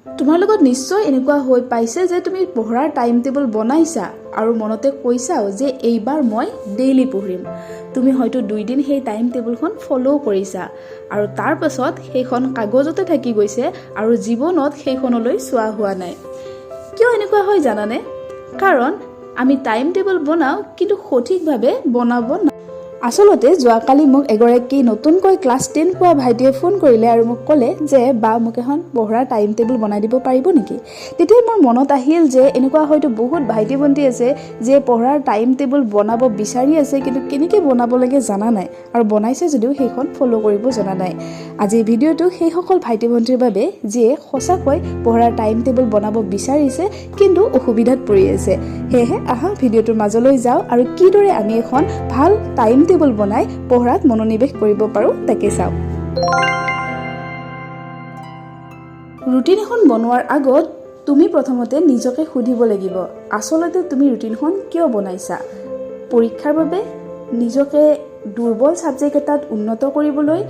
তোমাৰ লগত নিশ্চয় এনেকুৱা হৈ পাইছে যে তুমি পঢ়াৰ টাইম টেবুল বনাইছা আৰু মনতে কৈছাও যে এইবাৰ মই ডেইলি পঢ়িম। তুমি হয়তো 2 দিন সেই টাইম টেবুলখন ফ'ল' কৰিছা আৰু তাৰ পাছত সেইখন কাগজতে থাকি গৈছে আৰু জীৱনত সেইখনলৈ চোৱা হোৱা নাই। কিয় এনেকুৱা হয় জানানে? কাৰণ আমি টাইম টেবুল বনাওঁ কিন্তু সঠিকভাৱে বনাব না। আচলতে যোৱাকালি মোক এগৰাকী নতুনকৈ ক্লাছ 10 পোৱা ভাইটিয়ে ফোন কৰিলে আৰু মোক ক'লে যে বা মোক এখন পঢ়াৰ টাইম টেবুল বনাই দিব পাৰিব নেকি? তেতিয়া মোৰ মনত আহিল যে এনেকুৱা হয়তো বহুত ভাইটি ভণ্টি আছে যে পঢ়াৰ টাইম টেবুল বনাব বিচাৰি আছে কিন্তু কেনেকৈ বনাব লাগে জানা নাই আৰু বনাইছে যদিও সেইখন ফ'ল' কৰিব জনা নাই। আজি ভিডিঅ'টো সেইসকল ভাইটি ভণ্টিৰ বাবে যিয়ে সঁচাকৈ পঢ়াৰ টাইম টেবুল বনাব বিচাৰিছে কিন্তু অসুবিধাত পৰি আছে। সেয়েহে আহা ভিডিঅ'টোৰ মাজলৈ যাওঁ আৰু কিদৰে আমি এখন ভাল টাইম টেবুল বনাই পঢ়াত মনোনিৱেশ কৰিব পাৰোঁ তাকে চাওঁ। ৰুটিন এখন বনোৱাৰ আগত তুমি প্ৰথমতে নিজকে সুধিব লাগিব, আচলতে তুমি ৰুটিনখন কিয় বনাইছা? পৰীক্ষাৰ বাবে, নিজকে দুৰ্বল ছাবজেক্ট এটাত উন্নত কৰিবলৈ,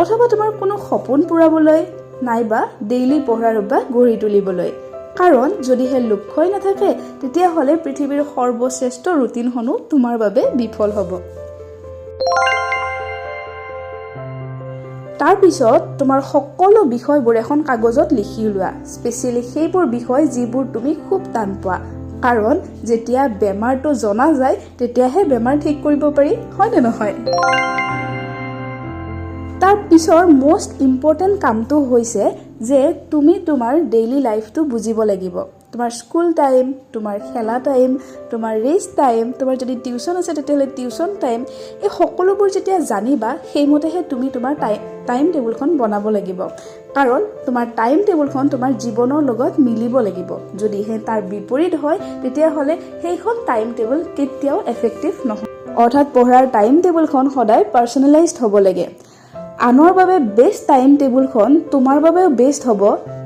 অথবা তোমাৰ কোনো সপোন পূৰাবলৈ, নাইবা ডেইলি পঢ়াৰ অভ্যাস গঢ়ি তুলিবলৈ? কাৰণ যদিহে লক্ষ্যই নাথাকে তেতিয়াহ'লে পৃথিৱীৰ সৰ্বশ্ৰেষ্ঠ ৰুটিনখনো তোমাৰ বাবে বিফল হ'ব। তাৰপিছত তোমাৰ সকলো বিষয়বোৰ এখন কাগজত লিখি লোৱা, স্পেচিয়েলি সেইবোৰ বিষয় যিবোৰ তুমি খুব টান পোৱা। কাৰণ যেতিয়া বেমাৰটো জনা যায় তেতিয়াহে বেমাৰ ঠিক কৰিব পাৰি, হয়নে নহয়? তাৰ পিছৰ মষ্ট ইম্পৰ্টেণ্ট কামটো হৈছে যে তুমি তোমাৰ ডেইলি লাইফটো বুজিব লাগিব। তোমাৰ স্কুল টাইম, তোমাৰ খেলা টাইম, তোমাৰ ৰেষ্ট টাইম, তোমাৰ যদি টিউশ্যন আছে তেতিয়াহ'লে টিউশ্যন টাইম, এই সকলোবোৰ যেতিয়া জানিবা সেইমতেহে তুমি তোমাৰ টাইম টেবুলখন বনাব লাগিব। কাৰণ তোমাৰ টাইম টেবুলখন তোমাৰ জীৱনৰ লগত মিলিব লাগিব। যদিহে তাৰ বিপৰীত হয় তেতিয়াহ'লে সেইখন টাইম টেবুল কেতিয়াও এফেক্টিভ নহয়। অৰ্থাৎ পঢ়াৰ টাইম টেবুলখন সদায় পাৰ্চনেলাইজড হ'ব লাগে। আনৰ বাবে বেষ্ট টাইম টেবুলখন তোমাৰ বাবেও বেষ্ট হ'ব,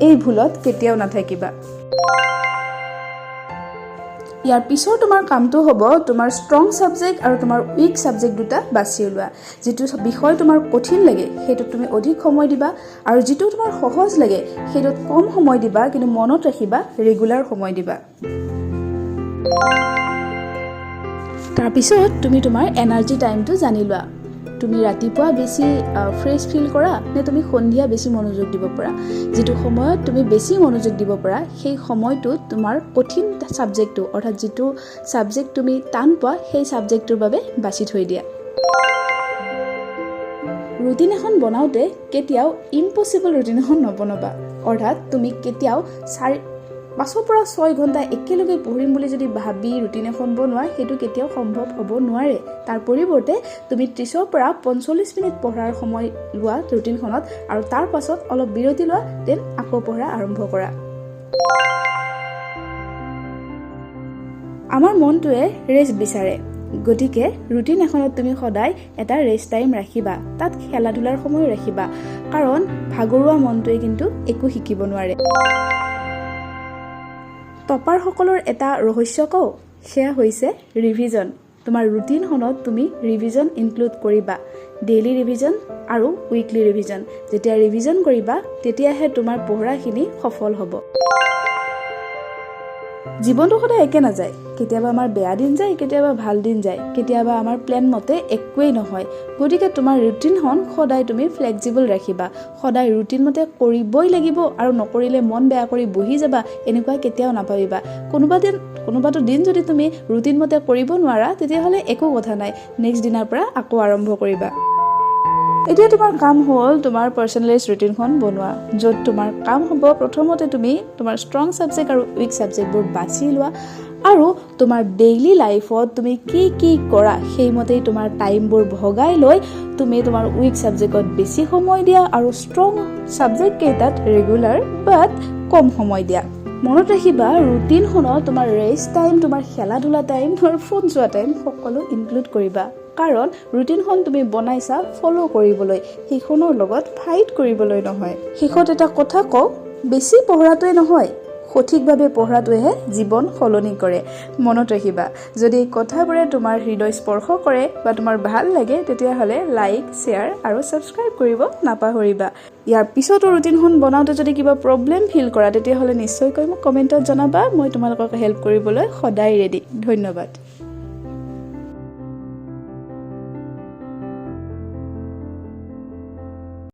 এই ভুলত কেতিয়াও নাথাকিবা। ইয়াৰ পিছৰ তোমাৰ কামটো হ'ব তোমাৰ ষ্ট্ৰং ছাবজেক্ট আৰু তোমাৰ উইক ছাবজেক্ট দুটা বাছি ওলোৱা। যিটো বিষয় তোমাৰ কঠিন লাগে সেইটোত তুমি অধিক সময় দিবা আৰু যিটো তোমাৰ সহজ লাগে সেইটোত কম সময় দিবা, কিন্তু মনত ৰাখিবা ৰেগুলাৰ সময় দিবা। তাৰপিছত তুমি তোমাৰ এনাৰ্জি টাইমটো জানি লোৱা। তুমি ৰাতিপুৱা বেছি ফ্ৰেছ ফিল কৰা নে তুমি সন্ধিয়া বেছি মনোযোগ দিব পাৰা? যিটো সময়ত তুমি বেছি মনোযোগ দিব পাৰা সেই সময়টোত তোমাৰ কঠিন ছাবজেক্টটো, অৰ্থাৎ যিটো ছাবজেক্ট তুমি টান পোৱা সেই ছাবজেক্টটোৰ বাবে বাছি থৈ দিয়া। ৰুটিন এখন বনাওঁতে কেতিয়াও ইম্পচিবল ৰুটিন এখন নবনাবা। অৰ্থাৎ তুমি কেতিয়াও 5 পৰা 6 ঘণ্টা একেলগে পঢ়িম বুলি যদি ভাবি ৰুটিন এখন বনোৱা সেইটো কেতিয়াও সম্ভৱ হ'ব নোৱাৰে। তাৰ পৰিৱৰ্তে তুমি 30 পৰা 45 মিনিট পঢ়াৰ সময় লোৱা ৰুটিনখনত আৰু তাৰ পাছত অলপ বিৰতি লোৱা, দেন আকৌ পঢ়া আৰম্ভ কৰা। আমাৰ মনটোৱে ৰেষ্ট বিচাৰে, গতিকে ৰুটিন এখনত তুমি সদায় এটা ৰেষ্ট টাইম ৰাখিবা, তাত খেলা ধূলাৰ সময় ৰাখিবা। কাৰণ ভাগৰুৱা মনটোৱে কিন্তু একো শিকিব নোৱাৰে। টপাৰসকলৰ এটা ৰহস্য কওঁ, সেয়া হৈছে ৰিভিজন। তোমাৰ ৰুটিনখনত তুমি ৰিভিজন ইনক্লুড কৰিবা, ডেইলি ৰিভিজন আৰু উইকলি ৰিভিজন। যেতিয়া ৰিভিজন কৰিবা তেতিয়াহে তোমাৰ পঢ়াখিনি সফল হ'ব। জীৱনটো সদায় একে নাযায়, কেতিয়াবা আমাৰ বেয়া দিন যায়, কেতিয়াবা ভাল দিন যায়, কেতিয়াবা আমাৰ প্লেন মতে একোৱেই নহয়। গতিকে তোমাৰ ৰুটিনখন সদায় তুমি ফ্লেক্সিবল ৰাখিবা। সদায় ৰুটিন মতে কৰিবই লাগিব আৰু নকৰিলে মন বেয়া কৰি বহি যাবা, এনেকুৱা কেতিয়াও নাভাবিবা। কোনোবাটো দিন যদি তুমি ৰুটিন মতে কৰিব নোৱাৰা তেতিয়াহ'লে একো কথা নাই, নেক্সট দিনাৰ পৰা আকৌ আৰম্ভ কৰিবা। এতিয়া তোমাৰ কাম হ'ল তোমাৰ পাৰ্চনেলাইজ ৰুটিনখন বনোৱা, য'ত তোমাৰ কাম হ'ব প্ৰথমতে তুমি তোমাৰ ষ্ট্ৰং ছাবজেক্ট আৰু উইক ছাবজেক্টবোৰ বাছি লোৱা আৰু তোমাৰ ডেইলি লাইফত তুমি কি কৰা সেইমতেই তোমাৰ টাইমবোৰ ভগাই লৈ তুমি তোমাৰ উইক ছাবজেক্টত বেছি সময় দিয়া আৰু ষ্ট্ৰং ছাবজেক্ট কেইটাত ৰেগুলাৰ বাট কম সময় দিয়া। মনত ৰাখিবা ৰুটিনখনত তোমাৰ ৰেষ্ট টাইম, তোমাৰ খেলা ধূলা টাইম, তোমাৰ ফোন চোৱা টাইম সকলো ইনক্লুড কৰিবা। কাৰণ ৰুটিনখন তুমি বনাইছা ফ'ল' কৰিবলৈ, সেইখনৰ লগত ফাইট কৰিবলৈ নহয়। শেষত এটা কথা কওঁ, বেছি পঢ়াটোৱে নহয়, সঠিকভাৱে পঢ়াটোহে জীৱন সলনি কৰে। মনত ৰাখিবা, যদি এই কথাবোৰে তোমাৰ হৃদয় স্পৰ্শ কৰে বা তোমাৰ ভাল লাগে তেতিয়াহ'লে লাইক, শ্বেয়াৰ আৰু ছাবস্ক্ৰাইব কৰিব নাপাহৰিবা। ইয়াৰ পিছতো ৰুটিনখন বনাওঁতে যদি কিবা প্ৰব্লেম ফিল কৰা তেতিয়াহ'লে নিশ্চয়কৈ মোক কমেণ্টত জনাবা। মই তোমালোকক হেল্প কৰিবলৈ সদায় ৰেডি। ধন্যবাদ।